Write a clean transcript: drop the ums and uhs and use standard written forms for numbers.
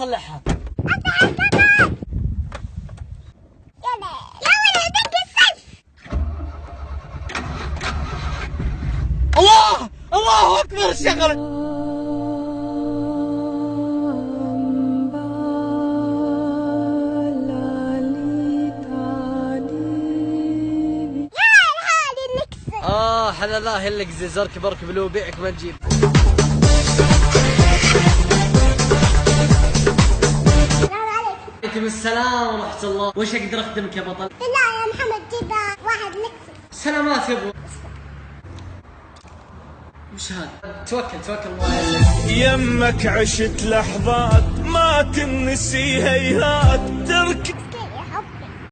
نصلحها. الله الله اكبر الشغله. حلا لا هلك زي زرك بركب لو بيعك ما تجيب. عليكم السلام ورحمة الله. وش اقدر اخدمك يا بطل؟ لا يا محمد جيب واحد نكسي. سلامات يا ابو. وش هذا؟ توكل الله. يمك عشت لحظات ما تنسي هيهات تركي.